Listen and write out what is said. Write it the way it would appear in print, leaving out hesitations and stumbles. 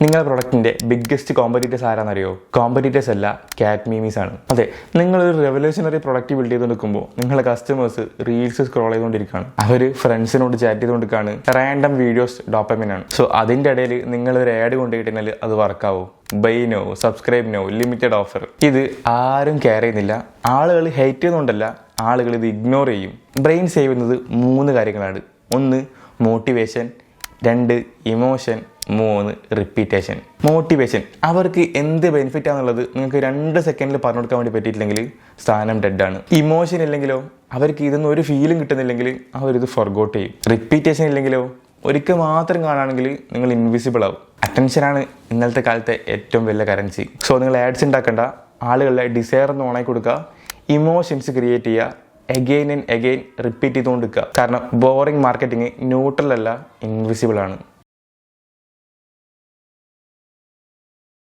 നിങ്ങളുടെ പ്രൊഡക്റ്റിന്റെ biggest competitors ആരാന്നറിയോ? Competitors അല്ല, കാറ്റ് മീമീസ് ആണ്. അതെ, നിങ്ങളൊരു റെവല്യൂഷണറി പ്രൊഡക്റ്റ് ബിൽഡ് ചെയ്ത് നിൽക്കുമ്പോൾ നിങ്ങളുടെ കസ്റ്റമേഴ്സ് റീൽസ് സ്ക്രോൾ ചെയ്തുകൊണ്ടിരിക്കുകയാണ്, അവർ ഫ്രണ്ട്സിനോട് ചാറ്റ് ചെയ്തുകൊണ്ടിരിക്കുകയാണ്, റാൻഡം വീഡിയോസ് ഡോപ്പമിൻ ആണ്. സോ അതിൻ്റെ ഇടയിൽ നിങ്ങളൊരു ആഡ് കൊണ്ടുപോയിട്ടുണ്ടെങ്കിൽ അത് വർക്കാവും. Buy now, subscribe now, limited offer. ഇത് ആരും കെയർ ചെയ്യുന്നില്ല. ആളുകൾ ഹെയ്റ്റ് ചെയ്യുന്നുണ്ടല്ല, ആളുകൾ ഇത് ഇഗ്നോർ ചെയ്യും. ബ്രെയിൻ സേവ് ചെയ്യുന്നത് 3 കാര്യങ്ങളാണ്. 1 മോട്ടിവേഷൻ, 2 ഇമോഷൻ, 3 റിപ്പീറ്റേഷൻ. മോട്ടിവേഷൻ, അവർക്ക് എന്ത് ബെനിഫിറ്റ് ആണെന്നുള്ളത് നിങ്ങൾക്ക് 2 സെക്കൻഡിൽ പറഞ്ഞു കൊടുക്കാൻ വേണ്ടി പറ്റിയിട്ടില്ലെങ്കിൽ സ്ഥാനം ഡെഡാണ്. ഇമോഷൻ ഇല്ലെങ്കിലോ, അവർക്ക് ഇതൊന്നും ഒരു ഫീലും കിട്ടുന്നില്ലെങ്കിൽ അവരിത് ഫൊർഗോട്ട് ചെയ്യും. റിപ്പീറ്റേഷൻ ഇല്ലെങ്കിലോ, ഒരിക്കൽ മാത്രം കാണുകയാണെങ്കിൽ നിങ്ങൾ ഇൻവിസിബിൾ ആവും. അറ്റൻഷനാണ് ഇന്നലത്തെ കാലത്തെ ഏറ്റവും വലിയ കറൻസി. സോ നിങ്ങൾ ആഡ്സ് ഉണ്ടാക്കേണ്ട, ആളുകളുടെ ഡിസയർ ഒന്ന് ഓണായി കൊടുക്കുക, ഇമോഷൻസ് ക്രിയേറ്റ് ചെയ്യുക, അഗെയിൻ ആൻഡ് അഗെയിൻ റിപ്പീറ്റ് ചെയ്തുകൊണ്ടിരിക്കുക. കാരണം ബോറിംഗ് മാർക്കറ്റിംഗ് ന്യൂട്രൽ അല്ല, ഇൻവിസിബിൾ ആണ്.